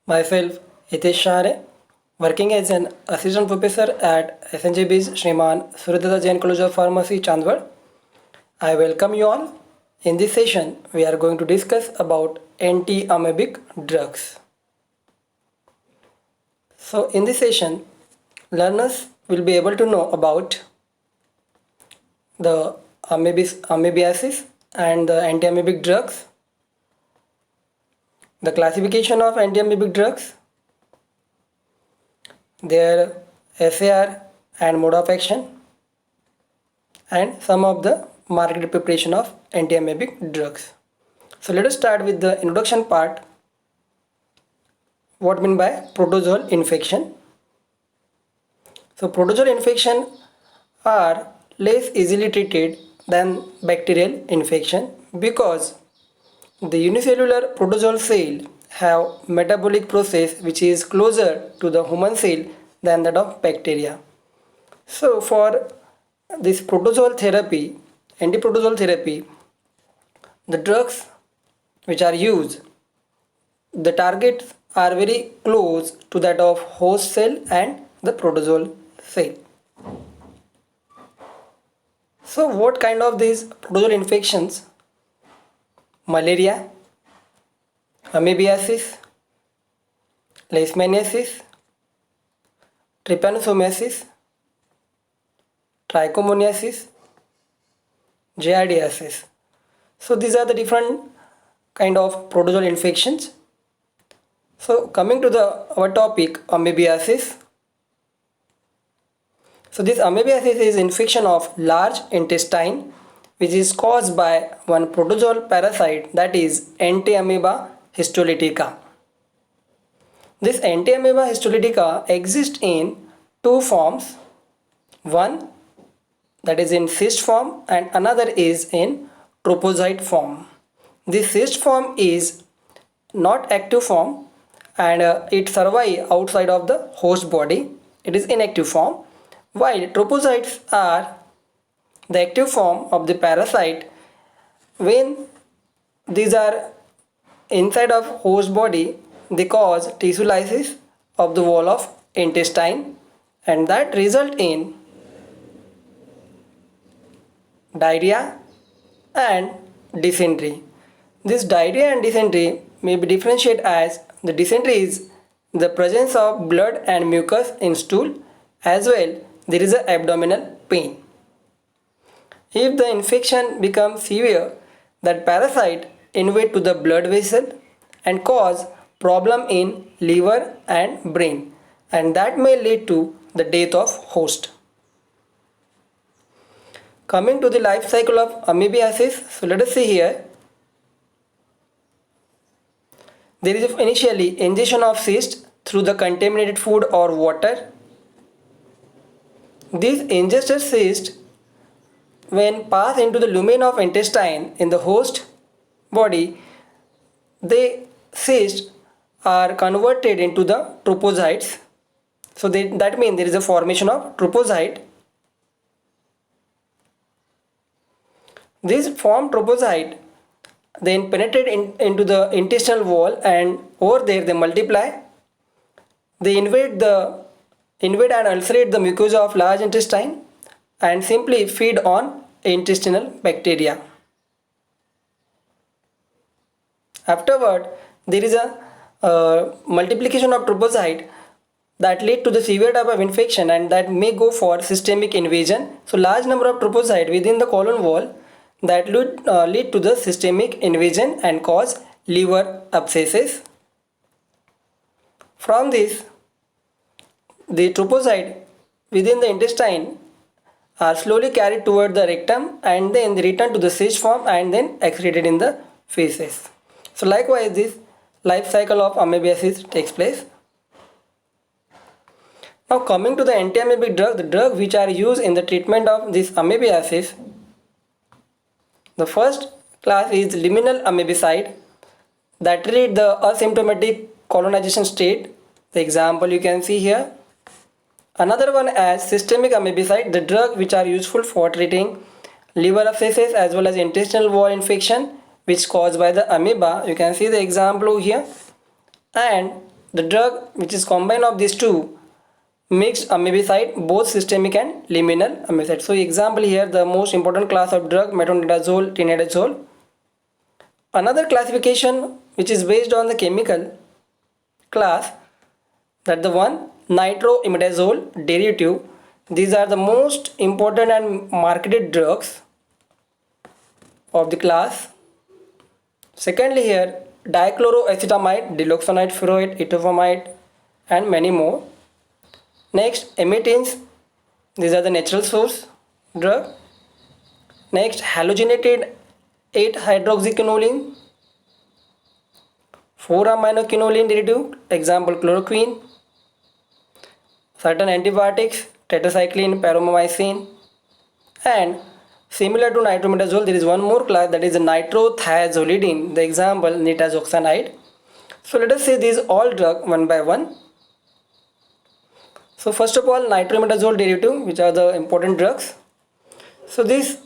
Myself, Hitesh Shahare, working as an assistant professor at SNJB's Shriman Suryodaya Jain College of Pharmacy, Chandwad. I welcome you all. In this session, we are going to discuss about anti-amoebic drugs. So, in this session, learners will be able to know about the amoebiasis and the anti-amoebic drugs, the classification of anti-amoebic drugs, their SAR and mode of action, and some of the marketed preparation of anti-amoebic drugs. So let us start with the introduction part. What mean by protozoal infection? So protozoal infection are less easily treated than bacterial infection because the unicellular protozoal cell have metabolic process which is closer to the human cell than that of bacteria. So for this protozoal therapy, antiprotozoal therapy, the drugs which are used, the targets are very close to that of host cell and the protozoal cell. So what kind of these protozoal infections? Malaria, amoebiasis, leishmaniasis, trypanosomiasis, trichomoniasis, giardiasis. So these are the different kind of protozoal infections. So coming to our topic, amoebiasis. So this amoebiasis is infection of large intestine which is caused by one protozoal parasite, that is Entamoeba histolytica. This Entamoeba histolytica exists in two forms. One, that is in cyst form, and another is in trophozoite form. This cyst form is not active form and it survives outside of the host body. It is inactive form, while trophozoites are the active form of the parasite. When these are inside of host body, they cause tissue lysis of the wall of intestine, and that result in diarrhea and dysentery. This diarrhea and dysentery may be differentiated as the dysentery is the presence of blood and mucus in stool, as well there is a abdominal pain. If the infection becomes severe, that parasite invade to the blood vessel and cause problem in liver and brain, and that may lead to the death of host. Coming to the life cycle of amoebiasis, so let us see here. There is initially ingestion of cyst through the contaminated food or water. These ingested cysts, when pass into the lumen of intestine in the host body, the cysts are converted into the trophozoites. So that means there is a formation of trophozoite. This formed trophozoite then penetrate into the intestinal wall, and over there they multiply. They invade and ulcerate the mucosa of large intestine and simply feed on intestinal bacteria. Afterward, there is a multiplication of trophozoite that lead to the severe type of infection, and that may go for systemic invasion. So large number of trophozoite within the colon wall that lead to the systemic invasion and cause liver abscesses. From this, the trophozoite within the intestine are slowly carried toward the rectum, and then they return to the cyst form and then excreted in the feces. So likewise, this life cycle of amoebiasis takes place. Now coming to the anti-amoebic drug, the drugs which are used in the treatment of this amoebiasis. The first class is liminal amebicide that treat the asymptomatic colonization state. The example you can see here. Another one as systemic amebicide, the drug which are useful for treating liver abscesses as well as intestinal wall infection which caused by the amoeba. You can see the example here. And The drug which is combined of these two mixed amebicide, both systemic and liminal amebicide. So example here, the most important class of drug metronidazole, tinidazole. Another classification which is based on the chemical class, that the one nitroimidazole derivative. These are the most important and marketed drugs of the class. Secondly here, dichloroacetamide, diloxanide, furoate, etofamide and many more. Next, emetins, these are the natural source drug. Next, halogenated 8-hydroxyquinoline, 4-aminoquinoline derivative, example chloroquine. Certain antibiotics, tetracycline, paromomycin. And similar to nitrometazole, there is one more class, that is nitrothiazolidine, the example nitazoxanide. So let us see these all drugs one by one. So first of all, nitrometazole derivative, which are the important drugs. So this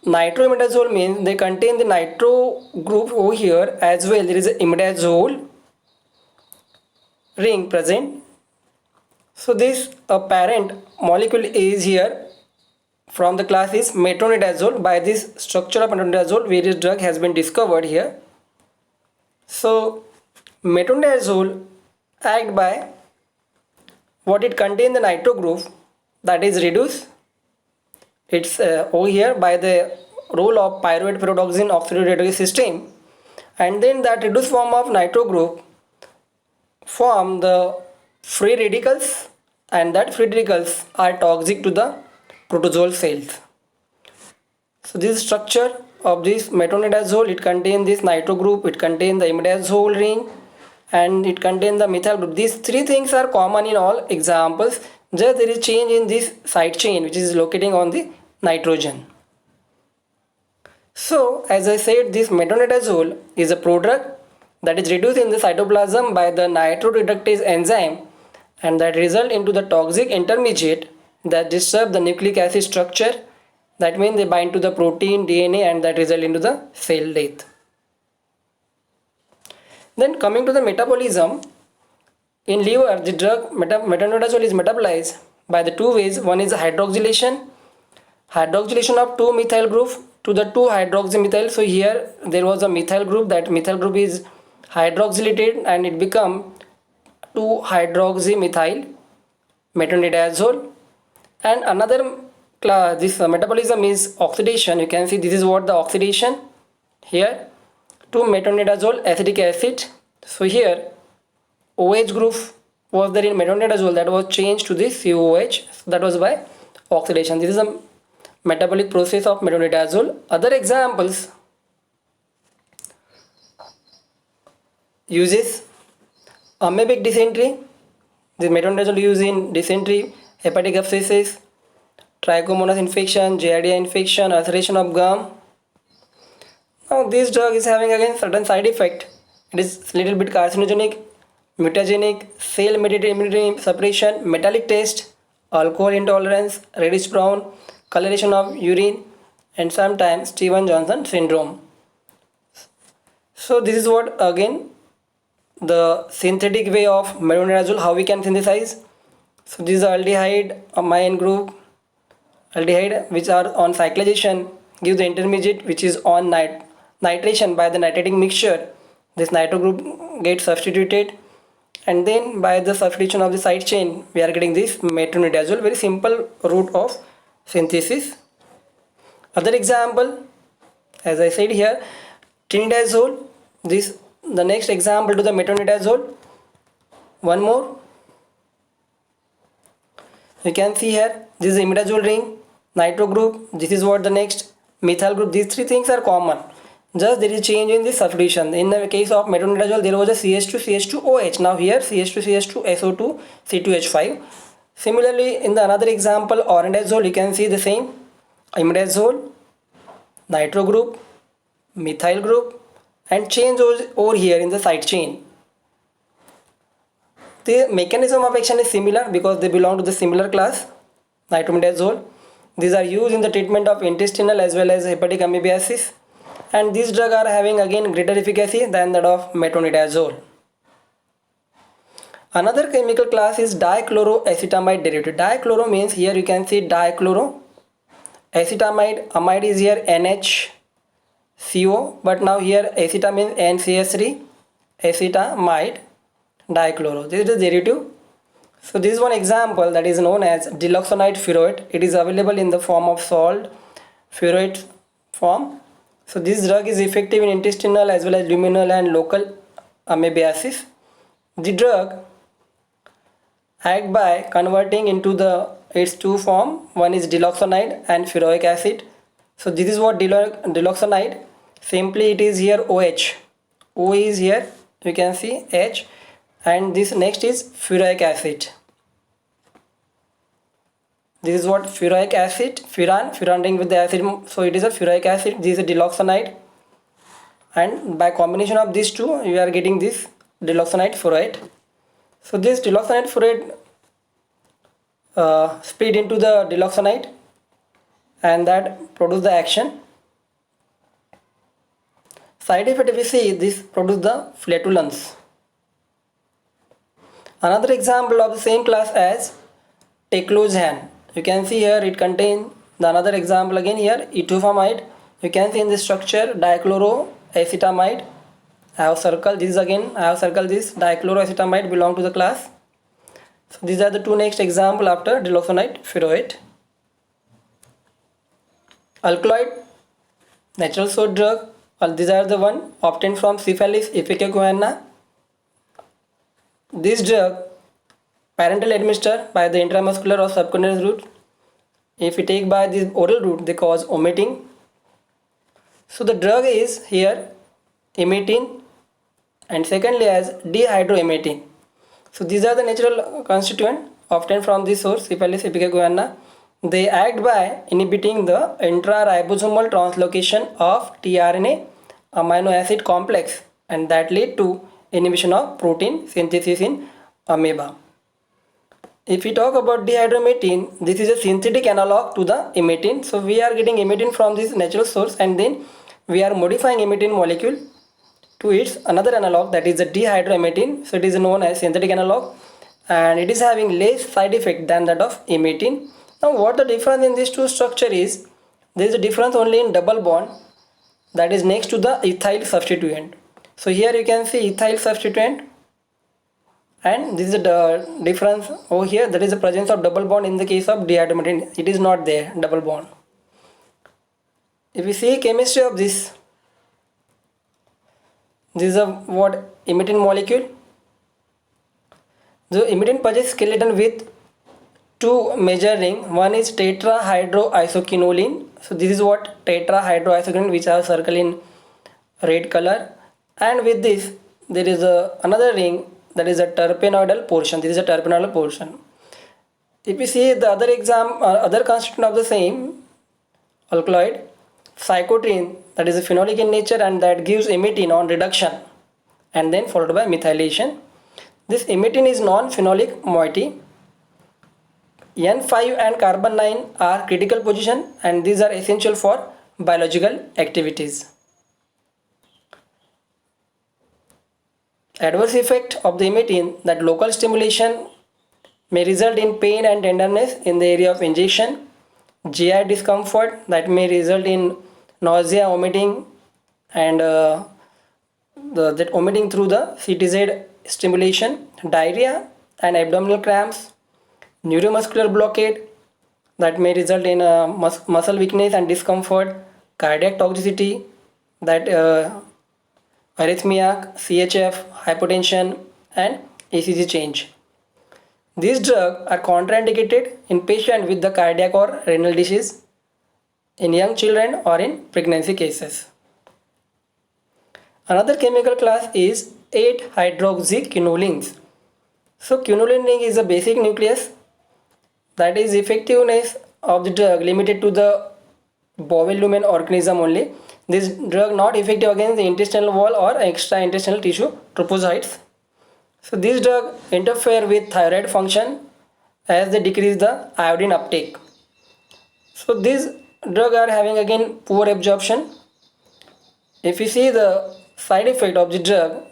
nitroimidazole means they contain the nitro group over here, as well there is a imidazole ring present. So this parent molecule is here from the class is metronidazole. By this structure of metronidazole, various drug has been discovered here. So metronidazole act by what it contains the nitro group, that is reduce. It's over here by the role of pyruvate pyridoxine oxidative system, and then that reduced form of nitro group form the free radicals, and that free radicals are toxic to the protozoal cells. So this structure of this metronidazole, it contains this nitro group, it contains the imidazole ring, and it contains the methyl group. These three things are common in all examples, just there is change in this side chain which is locating on the nitrogen. So as I said, this metronidazole is a prodrug that is reduced in the cytoplasm by the nitroreductase enzyme, and that result into the toxic intermediate that disturb the nucleic acid structure. That means they bind to the protein, DNA, and that result into the cell death. Then coming to the metabolism, in liver the drug metronidazole is metabolized by the two ways. One is hydroxylation of 2-methyl group to the 2-hydroxymethyl. So here there was a methyl group, that methyl group is hydroxylated and it become 2-hydroxymethyl metronidazole. And another this metabolism is oxidation. You can see this is what the oxidation here to metronidazole acetic acid. So here OH group was there in metronidazole, that was changed to this COOH, so that was by oxidation. This is a metabolic process of metronidazole. Other examples uses amoebic dysentery. This metronidazole used in dysentery, hepatic abscesses, trichomonas infection, giardia infection, ulceration of gum. Now this drug is having again certain side effect. It is little bit carcinogenic, mutagenic, cell mediated immunity suppression, metallic taste, alcohol intolerance, reddish brown, coloration of urine, and sometimes Stevens-Johnson syndrome. So this is what again the synthetic way of metronidazole, how we can synthesize. So this is aldehyde amine group, aldehyde which are on cyclization give the intermediate which is on nitration by the nitrating mixture. This nitro group gets substituted, and then by the substitution of the side chain we are getting this metronidazole. Very simple route of synthesis. Other example, as I said here, tinidazole. This the next example to the metronidazole. One more, you can see here, this is imidazole ring, nitro group. This is what the next methyl group. These three things are common, just there is change in the substitution. In the case of metronidazole there was a CH2CH2OH. Now here CH2CH2SO2 C2H5. Similarly in the another example oronidazole, you can see the same imidazole, nitro group, methyl group, and change over here in the side chain. The mechanism of action is similar because they belong to the similar class, nitrometazole. These are used in the treatment of intestinal as well as hepatic amoebiasis, and these drugs are having again greater efficacy than that of metronidazole. Another chemical class is dichloroacetamide derivative. Dichloro means here you can see dichloro. Acetamide, amide is here NHCO, but now here aceta means NCS3, acetamide, dichloro. This is the derivative. So this is one example that is known as diloxanide furoate. It is available in the form of salt furoate form. So this drug is effective in intestinal as well as luminal and local amoebiasis. The drug act by converting into its two form. One is diloxanide and furoic acid. So this is what diloxanide. Simply it is here OH. O is here, you can see H, and this next is furoic acid. This is what furoic acid, furan ring with the acid, so it is a furoic acid. This is a diloxanide, and by combination of these two you are getting this diloxanide furoate. So this diloxanide furoate split into the diloxanide and that produce the action. Side effect, if we see, this produce the flatulence. Another example of the same class as teclosan. You can see here it contains the another example again here, etofamide. You can see in the structure dichloroacetamide. I have circled this again. I have circled this dichloroacetamide belong to the class. So these are the two next example after diloxanide furoate. Alkaloid, natural source drug. These are the one obtained from Syphilis ipecacuanha. This drug parenteral administered by the intramuscular or subcutaneous route. If we take by the oral route, they cause vomiting. So the drug is here emetic and secondly as dihydroemetic. So these are the natural constituent obtained from this source Syphilis ipecacuanha. They act by inhibiting the intraribosomal translocation of tRNA amino acid complex, and that lead to inhibition of protein synthesis in amoeba. If we talk about dihydroemetic, this is a synthetic analog to the emetic. So we are getting emetic from this natural source and then we are modifying emetic molecule to its another analog, that is the dihydroemetic. So it is known as synthetic analog and it is having less side effect than that of emetic. Now what the difference in these two structure is, there is a difference only in double bond, that is next to the ethyl substituent. So here you can see ethyl substituent, and this is the difference over here, that is the presence of double bond in the case of dihydroemetic. It is not there, double bond. If we see chemistry of this is a what emetic molecule. The emetic possesses skeleton with two major ring. One is tetrahydroisoquinoline. So this is what tetrahydroisoquinoline, which I have circled in red color, and with this there is another ring, that is a terpenoidal portion. This is a terpenoidal portion. If we see the other constituent of the same alkaloid, psychotrine, that is a phenolic in nature and that gives emetic on reduction and then followed by methylation. This emetic is non-phenolic moiety. N5 and carbon 9 are critical position and these are essential for biological activities. Adverse effect of the emetic, that local stimulation may result in pain and tenderness in the area of injection, GI discomfort that may result in nausea, vomiting, and that vomiting through the CTZ stimulation, diarrhea and abdominal cramps, neuromuscular blockade that may result in muscle weakness and discomfort, cardiac toxicity, that arrhythmia, CHF, hypotension and ECG change. These drugs are contraindicated in patients with the cardiac or renal disease, in young children or in pregnancy cases. Another chemical class is 8-hydroxyquinolines. So quinoline ring is a basic nucleus, that is effectiveness of the drug limited to the bowel lumen organism only. This drug not effective against the intestinal wall or extraintestinal tissue tryphocytes. So this drug interfere with thyroid function as they decrease the iodine uptake. So these drugs are having again poor absorption. If you see the side effect of the drug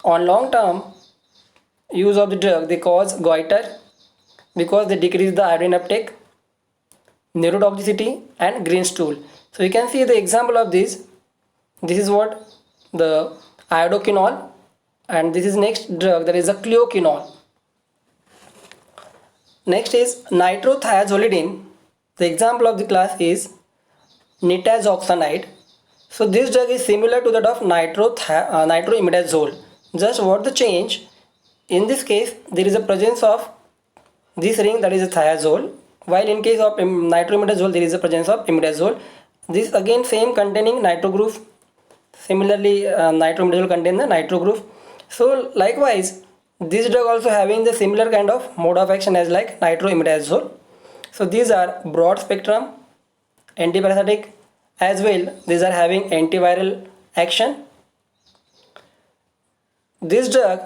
on long term, use of the drug, they cause goiter because they decrease the iodine uptake, neurotoxicity, and green stool. So you can see the example of this. This is what the iodoquinol, and this is next drug, that is a cleoquinol. Next is nitrothiazolidine. The example of the class is nitazoxanide. So this drug is similar to that of nitroimidazole. Just what the change? In this case, there is a presence of this ring, that is a thiazole, while in case of nitroimidazole there is a presence of imidazole. This again same containing nitro group. Similarly, nitroimidazole contain the nitro group. So likewise, this drug also having the similar kind of mode of action as like nitroimidazole. So these are broad spectrum antiparasitic, as well these are having antiviral action. This drug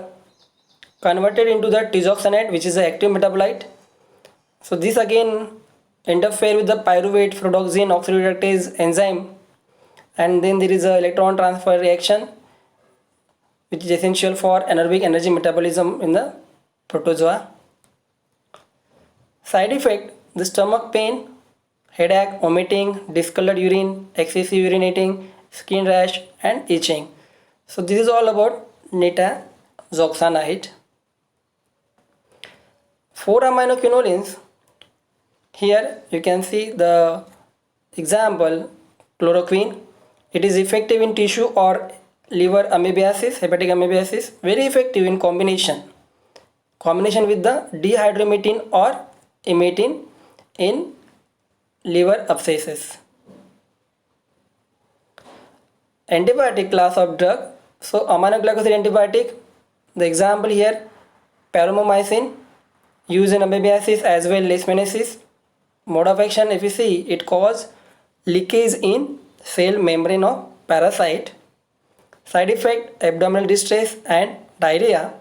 converted into the tizoxanide, which is the active metabolite. So this again interfere with the pyruvate rhodopsin oxidoreductase enzyme, and then there is a electron transfer reaction which is essential for anaerobic energy metabolism in the protozoa. Side effect: the stomach pain, headache, vomiting, discolored urine, excessive urinating, skin rash, and itching. So this is all about nitazoxanide. 4-aminoquinolines. Here you can see the example, chloroquine. It is effective in tissue or liver amoebiasis, hepatic amoebiasis. Very effective in combination with the dihydrometin or emetin in liver abscesses. Antibiotic class of drug. So aminoglycoside antibiotic. The example here, paromomycin, used in amoebiasis as well leishmaniasis. Mode of action, if you see, it cause leakage in cell membrane of parasite. Side effect: abdominal distress and diarrhea.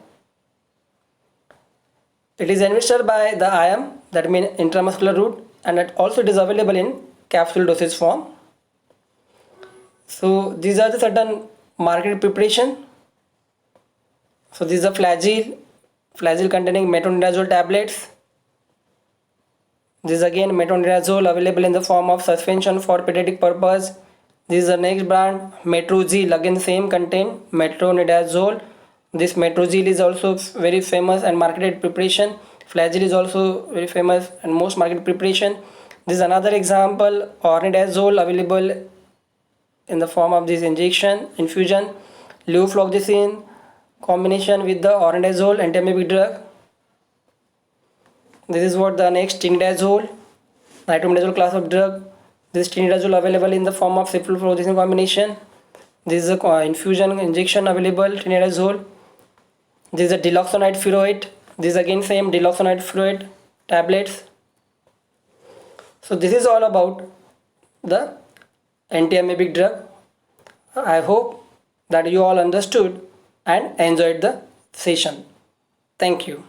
It is administered by the IM, that means intramuscular route, and it also is available in capsule dosage form. So these are the certain marketed preparation. So this is a flagyl containing metronidazole tablets. This is again metronidazole available in the form of suspension for pediatric purpose. This is the next brand, Metrogyl, again same contain metronidazole. This Metrogyl is also very famous and marketed preparation. Flagyl is also very famous and most marketed preparation. This is another example, ornidazole, available in the form of this infusion. Levofloxacin combination with the ornidazole antiamoebic drug. This is what the next, tinidazole, nitroimidazole class of drug. This tinidazole available in the form of ciprofloxacin combination. This is a injection available, tinidazole. This is a diloxanide furoate. This is again same diloxanide furoate tablets. So this is all about the antiamoebic drug. I hope that you all understood and enjoyed the session. Thank you.